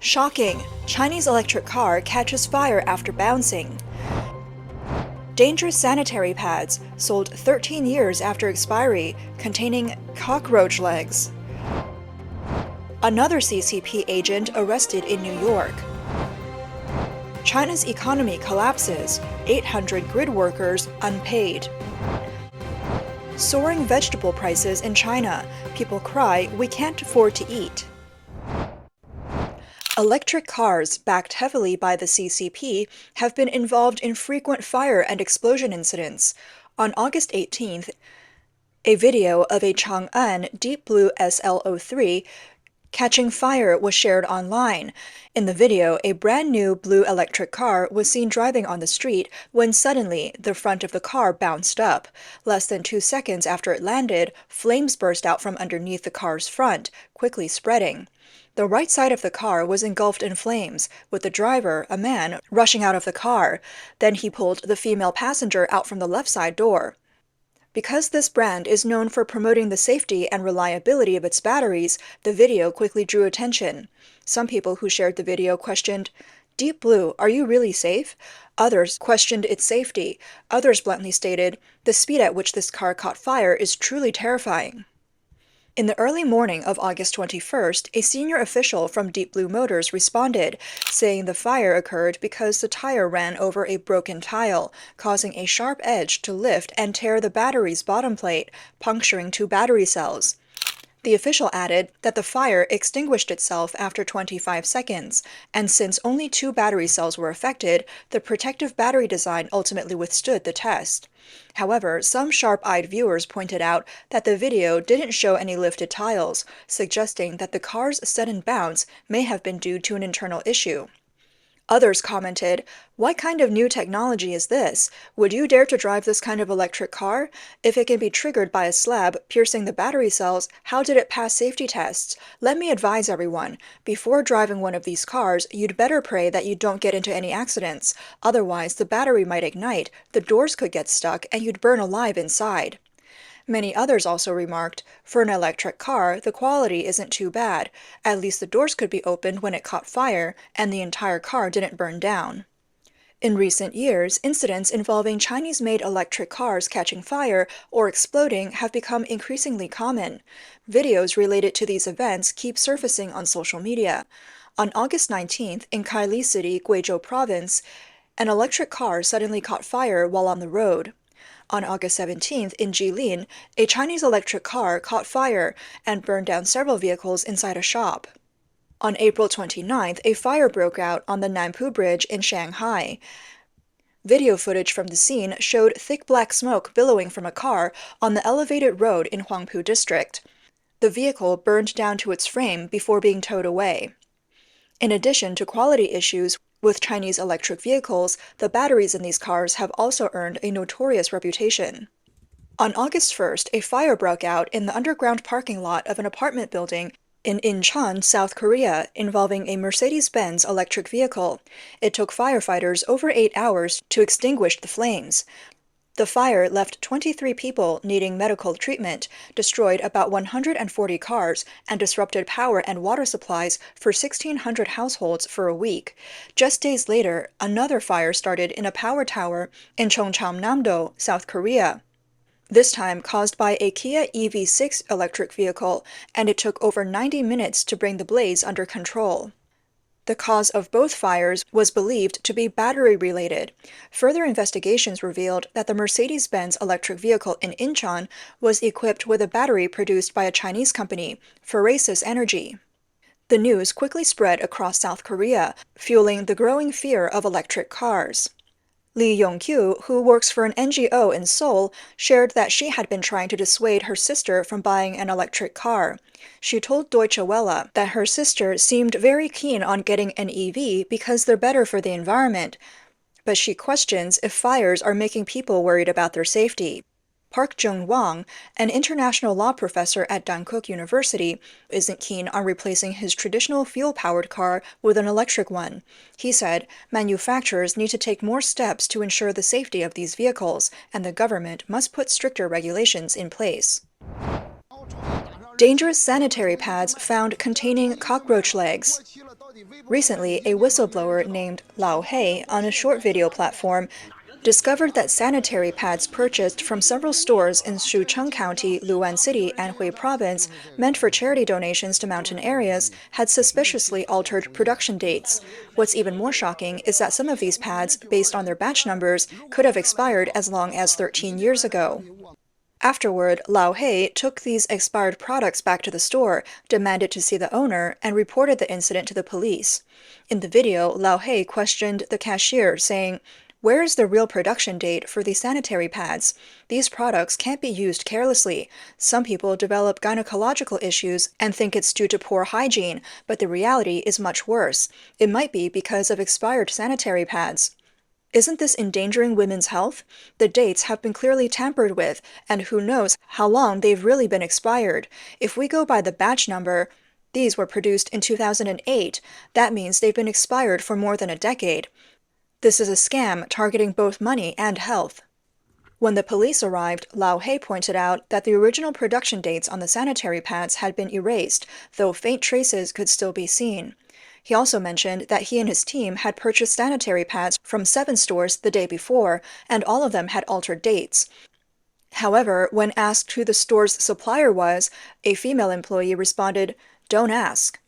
Shocking! Chinese electric car catches fire after bouncing. Dangerous sanitary pads sold 13 years after expiry, containing cockroach legs. Another CCP agent arrested in New York. China's economy collapses, 800 grid workers unpaid. Soaring vegetable prices in China. People cry, we can't afford to eat. Electric cars, backed heavily by the CCP, have been involved in frequent fire and explosion incidents. On August 18th, a video of a Chang'an Deep Blue SL03 catching fire was shared online. In the video, a brand new blue electric car was seen driving on the street when suddenly the front of the car bounced up. Less than 2 seconds after it landed, flames burst out from underneath the car's front, quickly spreading. The right side of the car was engulfed in flames, with the driver, a man, rushing out of the car. Then he pulled the female passenger out from the left side door. Because this brand is known for promoting the safety and reliability of its batteries, the video quickly drew attention. Some people who shared the video questioned, "Deep Blue, are you really safe?" Others questioned its safety. Others bluntly stated, "The speed at which this car caught fire is truly terrifying." In the early morning of August 21st, a senior official from Deep Blue Motors responded, saying the fire occurred because the tire ran over a broken tile, causing a sharp edge to lift and tear the battery's bottom plate, puncturing 2 battery cells. The official added that the fire extinguished itself after 25 seconds, and since only 2 battery cells were affected, the protective battery design ultimately withstood the test. However, some sharp-eyed viewers pointed out that the video didn't show any lifted tiles, suggesting that the car's sudden bounce may have been due to an internal issue. Others commented, "What kind of new technology is this? Would you dare to drive this kind of electric car? If it can be triggered by a slab piercing the battery cells, how did it pass safety tests? Let me advise everyone, before driving one of these cars, you'd better pray that you don't get into any accidents. Otherwise, the battery might ignite, the doors could get stuck, and you'd burn alive inside." Many others also remarked, "For an electric car, the quality isn't too bad. At least the doors could be opened when it caught fire, and the entire car didn't burn down." In recent years, incidents involving Chinese-made electric cars catching fire or exploding have become increasingly common. Videos related to these events keep surfacing on social media. On August 19th, in Kaili City, Guizhou Province, an electric car suddenly caught fire while on the road. On August 17th, in Jilin, a Chinese electric car caught fire and burned down several vehicles inside a shop. On April 29th, a fire broke out on the Nanpu Bridge in Shanghai. Video footage from the scene showed thick black smoke billowing from a car on the elevated road in Huangpu District. The vehicle burned down to its frame before being towed away. In addition to quality issues with Chinese electric vehicles, the batteries in these cars have also earned a notorious reputation. On August 1st, a fire broke out in the underground parking lot of an apartment building in Incheon, South Korea, involving a Mercedes-Benz electric vehicle. It took firefighters over 8 hours to extinguish the flames. The fire left 23 people needing medical treatment, destroyed about 140 cars, and disrupted power and water supplies for 1,600 households for a week. Just days later, another fire started in a power tower in Cheongcheon-namdo, South Korea. This time caused by a Kia EV6 electric vehicle, and it took over 90 minutes to bring the blaze under control. The cause of both fires was believed to be battery-related. Further investigations revealed that the Mercedes-Benz electric vehicle in Incheon was equipped with a battery produced by a Chinese company, Ferasis Energy. The news quickly spread across South Korea, fueling the growing fear of electric cars. Lee Yong-kyu, who works for an NGO in Seoul, shared that she had been trying to dissuade her sister from buying an electric car. She told Deutsche Welle that her sister seemed very keen on getting an EV because they're better for the environment, but she questions if fires are making people worried about their safety. Park Jung-wang, an international law professor at Dankook University, isn't keen on replacing his traditional fuel-powered car with an electric one. He said, "Manufacturers need to take more steps to ensure the safety of these vehicles, and the government must put stricter regulations in place." Dangerous sanitary pads found containing cockroach legs. Recently, a whistleblower named Lao Hei on a short video platform discovered that sanitary pads purchased from several stores in Shucheng County, Luan City, Anhui Province, meant for charity donations to mountain areas, had suspiciously altered production dates. What's even more shocking is that some of these pads, based on their batch numbers, could have expired as long as 13 years ago. Afterward, Lao Hei took these expired products back to the store, demanded to see the owner, and reported the incident to the police. In the video, Lao Hei questioned the cashier, saying, "Where is the real production date for these sanitary pads? These products can't be used carelessly. Some people develop gynecological issues and think it's due to poor hygiene, but the reality is much worse. It might be because of expired sanitary pads." Isn't this endangering women's health? The dates have been clearly tampered with, and who knows how long they've really been expired. If we go by the batch number, these were produced in 2008. That means they've been expired for more than a decade. This is a scam targeting both money and health. When the police arrived, Lao Hei pointed out that the original production dates on the sanitary pads had been erased, though faint traces could still be seen. He also mentioned that he and his team had purchased sanitary pads from 7 stores the day before, and all of them had altered dates. However, when asked who the store's supplier was, a female employee responded, "Don't ask."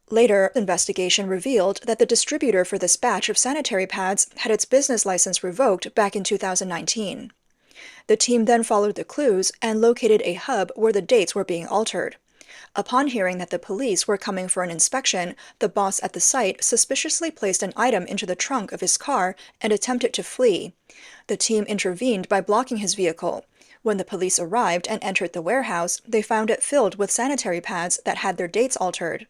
Later, investigation revealed that the distributor for this batch of sanitary pads had its business license revoked back in 2019. The team then followed the clues and located a hub where the dates were being altered. Upon hearing that the police were coming for an inspection, the boss at the site suspiciously placed an item into the trunk of his car and attempted to flee. The team intervened by blocking his vehicle. When the police arrived and entered the warehouse, they found it filled with sanitary pads that had their dates altered.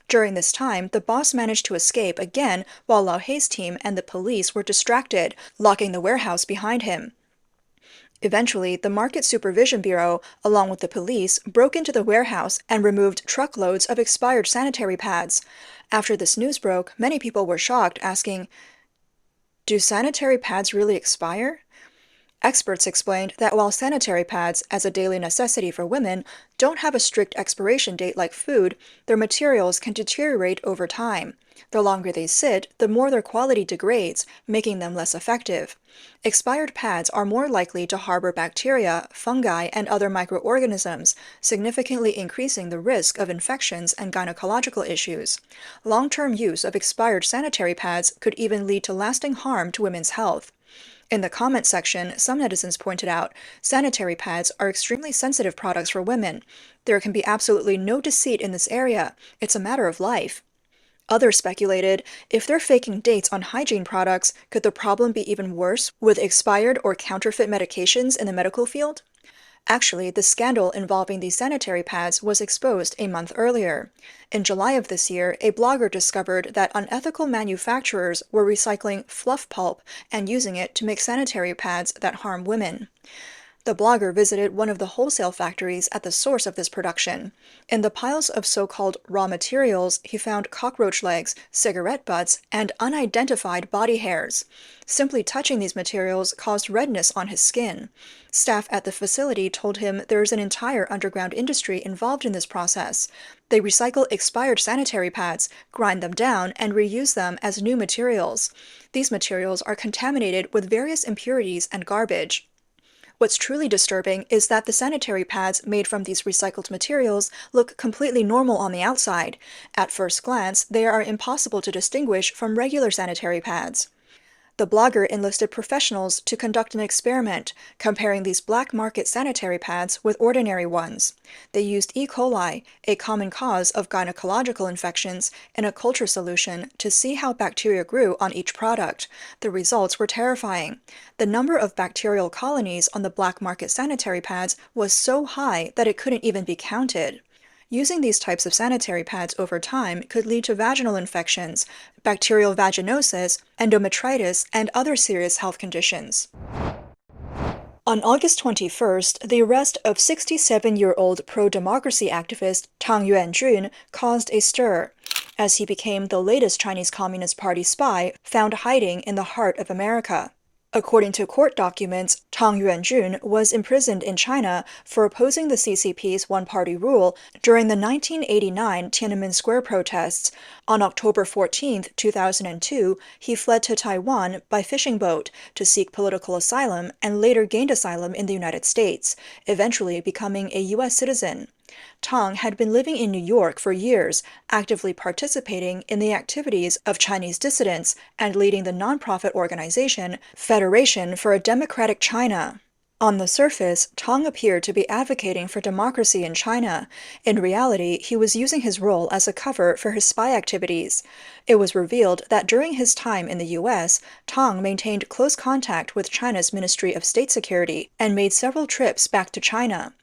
During this time, the boss managed to escape again while Lao Hei's team and the police were distracted, locking the warehouse behind him. Eventually, the Market Supervision Bureau, along with the police, broke into the warehouse and removed truckloads of expired sanitary pads. After this news broke, many people were shocked, asking, "Do sanitary pads really expire?" Experts explained that while sanitary pads, as a daily necessity for women, don't have a strict expiration date like food, their materials can deteriorate over time. The longer they sit, the more their quality degrades, making them less effective. Expired pads are more likely to harbor bacteria, fungi, and other microorganisms, significantly increasing the risk of infections and gynecological issues. Long-term use of expired sanitary pads could even lead to lasting harm to women's health. In the comment section, some netizens pointed out, sanitary pads are extremely sensitive products for women. There can be absolutely no deceit in this area. It's a matter of life. Others speculated, if they're faking dates on hygiene products, could the problem be even worse with expired or counterfeit medications in the medical field? Actually, the scandal involving these sanitary pads was exposed a month earlier. In July of this year, a blogger discovered that unethical manufacturers were recycling fluff pulp and using it to make sanitary pads that harm women. The blogger visited one of the wholesale factories at the source of this production. In the piles of so-called raw materials, he found cockroach legs, cigarette butts, and unidentified body hairs. Simply touching these materials caused redness on his skin. Staff at the facility told him there is an entire underground industry involved in this process. They recycle expired sanitary pads, grind them down, and reuse them as new materials. These materials are contaminated with various impurities and garbage. What's truly disturbing is that the sanitary pads made from these recycled materials look completely normal on the outside. At first glance, they are impossible to distinguish from regular sanitary pads. The blogger enlisted professionals to conduct an experiment, comparing these black market sanitary pads with ordinary ones. They used E. coli, a common cause of gynecological infections, in a culture solution to see how bacteria grew on each product. The results were terrifying. The number of bacterial colonies on the black market sanitary pads was so high that it couldn't even be counted. Using these types of sanitary pads over time could lead to vaginal infections, bacterial vaginosis, endometritis, and other serious health conditions. On August 21st, the arrest of 67-year-old pro-democracy activist Tang Yuanjun caused a stir, as he became the latest Chinese Communist Party spy found hiding in the heart of America. According to court documents, Tang Yuanjun was imprisoned in China for opposing the CCP's one-party rule during the 1989 Tiananmen Square protests. On October 14, 2002, he fled to Taiwan by fishing boat to seek political asylum and later gained asylum in the United States, eventually becoming a U.S. citizen. Tang had been living in New York for years, actively participating in the activities of Chinese dissidents and leading the nonprofit organization Federation for a Democratic China. On the surface, Tang appeared to be advocating for democracy in China. In reality, he was using his role as a cover for his spy activities. It was revealed that during his time in the U.S., Tang maintained close contact with China's Ministry of State Security and made several trips back to China.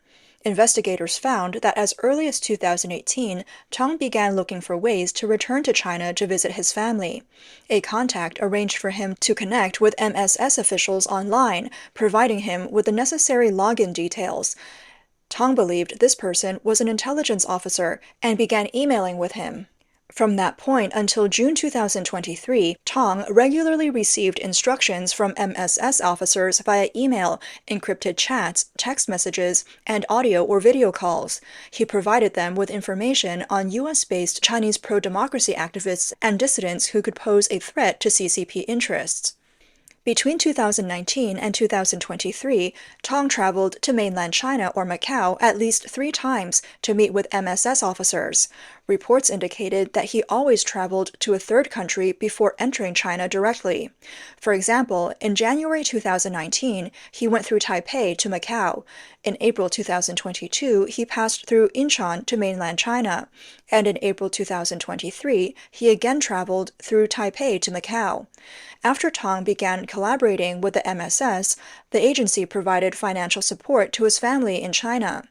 Investigators found that as early as 2018, Tang began looking for ways to return to China to visit his family. A contact arranged for him to connect with MSS officials online, providing him with the necessary login details. Tang believed this person was an intelligence officer and began emailing with him. From that point until June 2023, Tang regularly received instructions from MSS officers via email, encrypted chats, text messages, and audio or video calls. He provided them with information on US-based Chinese pro-democracy activists and dissidents who could pose a threat to CCP interests. Between 2019 and 2023, Tang traveled to mainland China or Macau at least 3 times to meet with MSS officers. Reports indicated that he always traveled to a third country before entering China directly. For example, in January 2019, he went through Taipei to Macau. In April 2022, he passed through Incheon to mainland China. And in April 2023, he again traveled through Taipei to Macau. After Tang began collaborating with the MSS, the agency provided financial support to his family in China.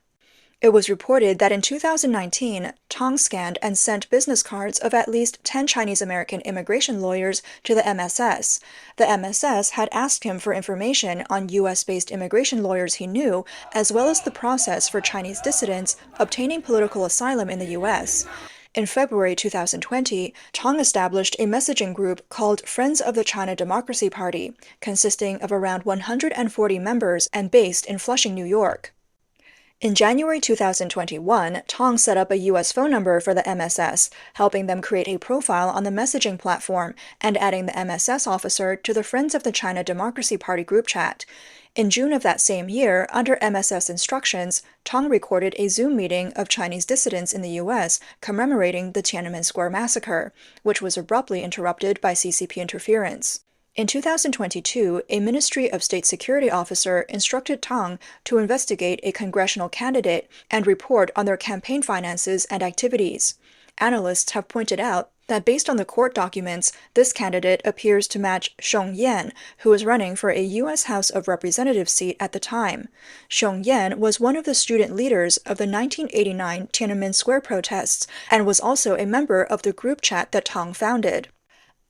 It was reported that in 2019, Tang scanned and sent business cards of at least 10 Chinese-American immigration lawyers to the MSS. The MSS had asked him for information on U.S.-based immigration lawyers he knew, as well as the process for Chinese dissidents obtaining political asylum in the U.S. In February 2020, Tang established a messaging group called Friends of the China Democracy Party, consisting of around 140 members and based in Flushing, New York. In January 2021, Tang set up a U.S. phone number for the MSS, helping them create a profile on the messaging platform and adding the MSS officer to the Friends of the China Democracy Party group chat. In June of that same year, under MSS instructions, Tang recorded a Zoom meeting of Chinese dissidents in the U.S. commemorating the Tiananmen Square massacre, which was abruptly interrupted by CCP interference. In 2022, a Ministry of State Security officer instructed Tang to investigate a congressional candidate and report on their campaign finances and activities. Analysts have pointed out that based on the court documents, this candidate appears to match Xiong Yan, who was running for a U.S. House of Representatives seat at the time. Xiong Yan was one of the student leaders of the 1989 Tiananmen Square protests and was also a member of the group chat that Tang founded.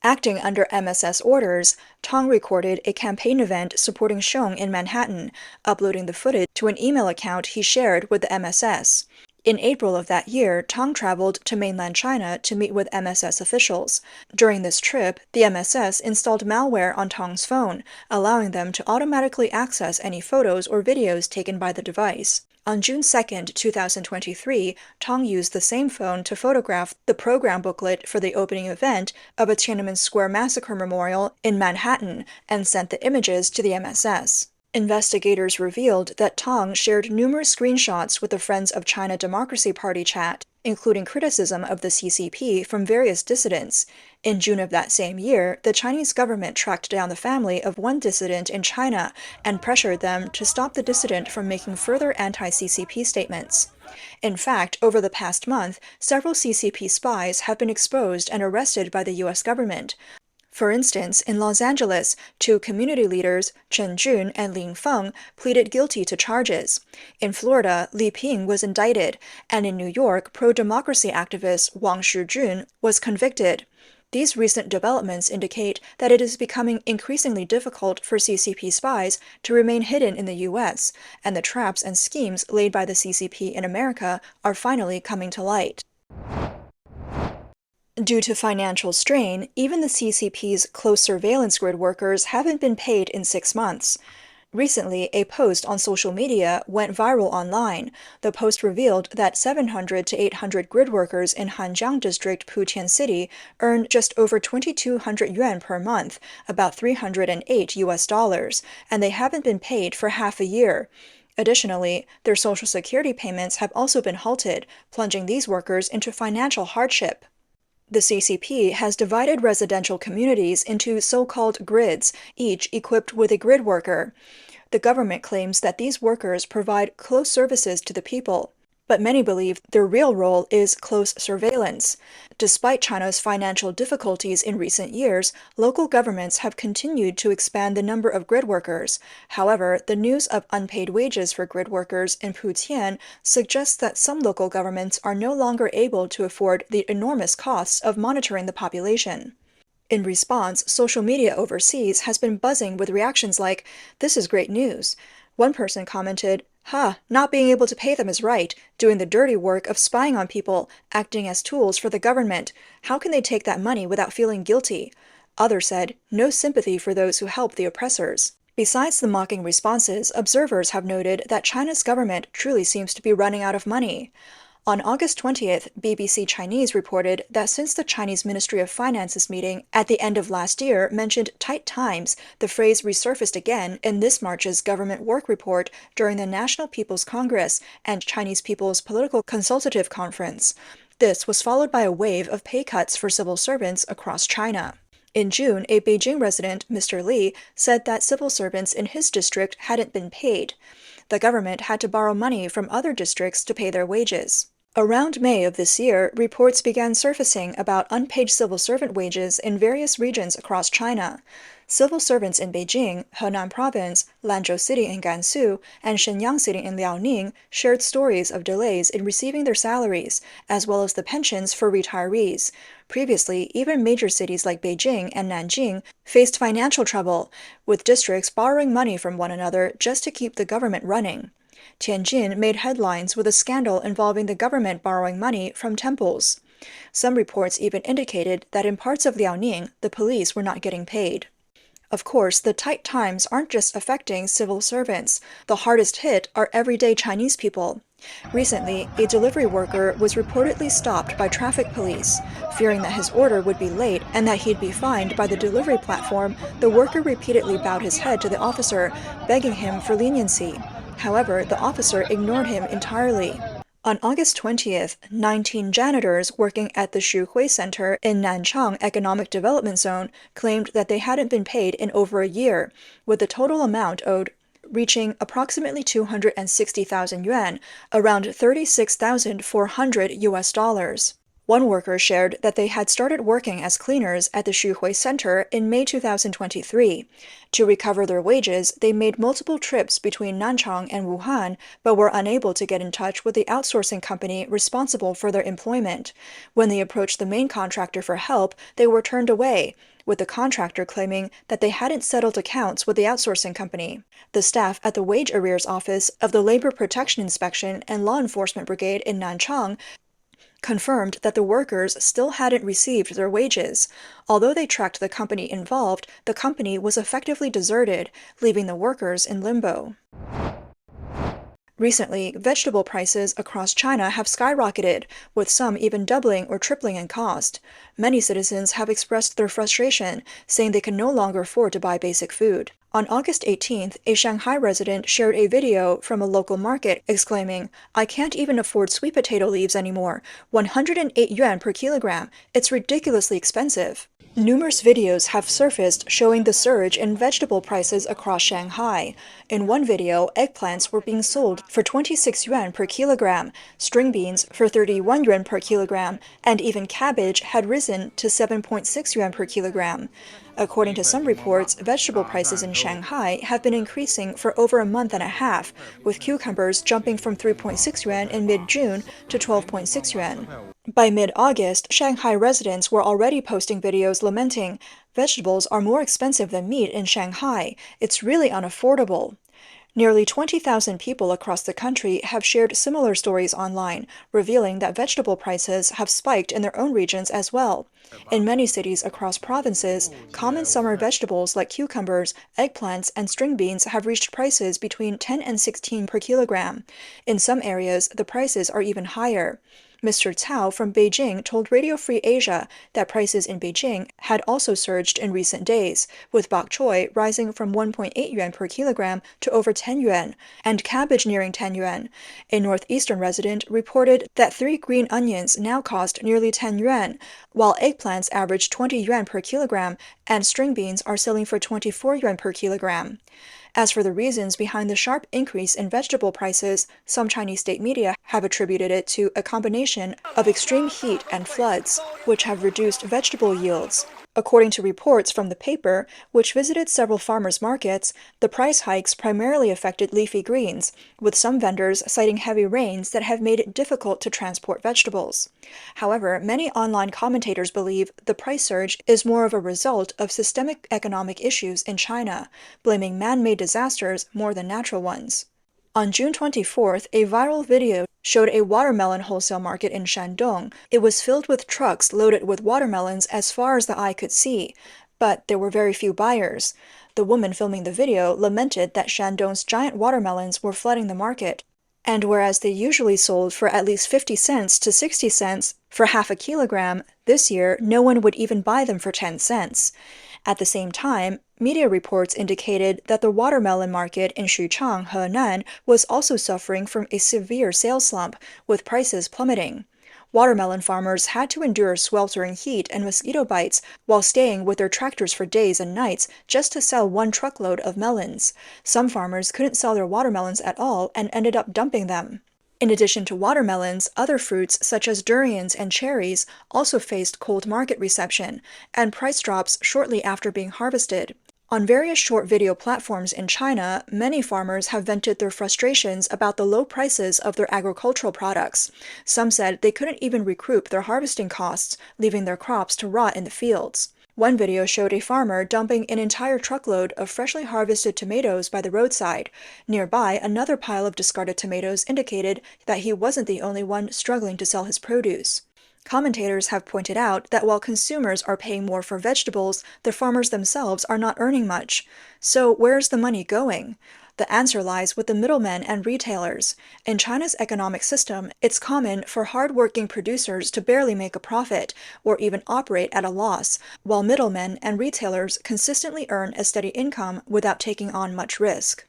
Acting under MSS orders, Tang recorded a campaign event supporting Xiong in Manhattan, uploading the footage to an email account he shared with the MSS. In April of that year, Tang traveled to mainland China to meet with MSS officials. During this trip, the MSS installed malware on Tang's phone, allowing them to automatically access any photos or videos taken by the device. On June 2, 2023, Tang used the same phone to photograph the program booklet for the opening event of a Tiananmen Square massacre memorial in Manhattan and sent the images to the MSS. Investigators revealed that Tang shared numerous screenshots with the Friends of China Democracy Party chat, including criticism of the CCP from various dissidents. In June of that same year, the Chinese government tracked down the family of one dissident in China and pressured them to stop the dissident from making further anti-CCP statements. In fact, over the past month, several CCP spies have been exposed and arrested by the U.S. government. For instance, in Los Angeles, 2 community leaders, Chen Jun and Ling Feng, pleaded guilty to charges. In Florida, Li Ping was indicted, and in New York, pro-democracy activist Wang Shijun was convicted. These recent developments indicate that it is becoming increasingly difficult for CCP spies to remain hidden in the U.S., and the traps and schemes laid by the CCP in America are finally coming to light. Due to financial strain, even the CCP's close surveillance grid workers haven't been paid in 6 months. Recently, a post on social media went viral online. The post revealed that 700 to 800 grid workers in Hanjiang District, Putian City, earn just over 2,200 yuan per month, about $308, and they haven't been paid for half a year. Additionally, their Social Security payments have also been halted, plunging these workers into financial hardship. The CCP has divided residential communities into so-called grids, each equipped with a grid worker. The government claims that these workers provide close services to the people, but many believe their real role is close surveillance. Despite China's financial difficulties in recent years, local governments have continued to expand the number of grid workers. However, the news of unpaid wages for grid workers in Putian suggests that some local governments are no longer able to afford the enormous costs of monitoring the population. In response, social media overseas has been buzzing with reactions like, "This is great news." One person commented, not being able to pay them is right, doing the dirty work of spying on people, acting as tools for the government. How can they take that money without feeling guilty?" Others said, "No sympathy for those who help the oppressors." Besides the mocking responses, observers have noted that China's government truly seems to be running out of money. On August 20th, BBC Chinese reported that since the Chinese Ministry of Finance's meeting at the end of last year mentioned tight times, the phrase resurfaced again in this March's government work report during the National People's Congress and Chinese People's Political Consultative Conference. This was followed by a wave of pay cuts for civil servants across China. In June, a Beijing resident, Mr. Li, said that civil servants in his district hadn't been paid. The government had to borrow money from other districts to pay their wages. Around May of this year, reports began surfacing about unpaid civil servant wages in various regions across China. Civil servants in Beijing, Henan Province, Lanzhou City in Gansu, and Shenyang City in Liaoning shared stories of delays in receiving their salaries, as well as the pensions for retirees. Previously, even major cities like Beijing and Nanjing faced financial trouble, with districts borrowing money from one another just to keep the government running. Tianjin made headlines with a scandal involving the government borrowing money from temples. Some reports even indicated that in parts of Liaoning, the police were not getting paid. Of course, the tight times aren't just affecting civil servants. The hardest hit are everyday Chinese people. Recently, a delivery worker was reportedly stopped by traffic police. Fearing that his order would be late and that he'd be fined by the delivery platform, the worker repeatedly bowed his head to the officer, begging him for leniency. However, the officer ignored him entirely. On August 20th, 19 janitors working at the Xuhui Center in Nanchang Economic Development Zone claimed that they hadn't been paid in over a year, with the total amount owed reaching approximately 260,000 yuan, around $36,400. One worker shared that they had started working as cleaners at the Xuhui Center in May 2023. To recover their wages, they made multiple trips between Nanchang and Wuhan, but were unable to get in touch with the outsourcing company responsible for their employment. When they approached the main contractor for help, they were turned away, with the contractor claiming that they hadn't settled accounts with the outsourcing company. The staff at the Wage Arrears Office of the Labor Protection Inspection and Law Enforcement Brigade in Nanchang confirmed that the workers still hadn't received their wages. Although they tracked the company involved, the company was effectively deserted, leaving the workers in limbo. Recently, vegetable prices across China have skyrocketed, with some even doubling or tripling in cost. Many citizens have expressed their frustration, saying they can no longer afford to buy basic food. On August 18th, a Shanghai resident shared a video from a local market exclaiming, "I can't even afford sweet potato leaves anymore. 108 yuan per kilogram. It's ridiculously expensive." Numerous videos have surfaced showing the surge in vegetable prices across Shanghai. In one video, eggplants were being sold for 26 yuan per kilogram, string beans for 31 yuan per kilogram, and even cabbage had risen to 7.6 yuan per kilogram. According to some reports, vegetable prices in Shanghai have been increasing for over a month and a half, with cucumbers jumping from 3.6 yuan in mid-June to 12.6 yuan. By mid-August, Shanghai residents were already posting videos lamenting, "Vegetables are more expensive than meat in Shanghai. It's really unaffordable." Nearly 20,000 people across the country have shared similar stories online, revealing that vegetable prices have spiked in their own regions as well. In many cities across provinces, common summer vegetables like cucumbers, eggplants, and string beans have reached prices between 10 and 16 per kilogram. In some areas, the prices are even higher. Mr. Cao from Beijing told Radio Free Asia that prices in Beijing had also surged in recent days, with bok choy rising from 1.8 yuan per kilogram to over 10 yuan, and cabbage nearing 10 yuan. A northeastern resident reported that 3 green onions now cost nearly 10 yuan, while eggplants average 20 yuan per kilogram and string beans are selling for 24 yuan per kilogram. As for the reasons behind the sharp increase in vegetable prices, some Chinese state media have attributed it to a combination of extreme heat and floods, which have reduced vegetable yields. According to reports from the paper, which visited several farmers' markets, the price hikes primarily affected leafy greens, with some vendors citing heavy rains that have made it difficult to transport vegetables. However, many online commentators believe the price surge is more of a result of systemic economic issues in China, blaming man-made disasters more than natural ones. On June 24th, a viral video showed a watermelon wholesale market in Shandong. It was filled with trucks loaded with watermelons as far as the eye could see, but there were very few buyers. The woman filming the video lamented that Shandong's giant watermelons were flooding the market, and whereas they usually sold for at least 50 cents to 60 cents for half a kilogram, this year no one would even buy them for 10 cents. At the same time, media reports indicated that the watermelon market in Xuchang, Henan, was also suffering from a severe sales slump, with prices plummeting. Watermelon farmers had to endure sweltering heat and mosquito bites while staying with their tractors for days and nights just to sell 1 truckload of melons. Some farmers couldn't sell their watermelons at all and ended up dumping them. In addition to watermelons, other fruits such as durians and cherries also faced cold market reception and price drops shortly after being harvested. On various short video platforms in China, many farmers have vented their frustrations about the low prices of their agricultural products. Some said they couldn't even recoup their harvesting costs, leaving their crops to rot in the fields. One video showed a farmer dumping an entire truckload of freshly harvested tomatoes by the roadside. Nearby, another pile of discarded tomatoes indicated that he wasn't the only one struggling to sell his produce. Commentators have pointed out that while consumers are paying more for vegetables, the farmers themselves are not earning much. So where's the money going? The answer lies with the middlemen and retailers. In China's economic system, it's common for hard-working producers to barely make a profit or even operate at a loss, while middlemen and retailers consistently earn a steady income without taking on much risk.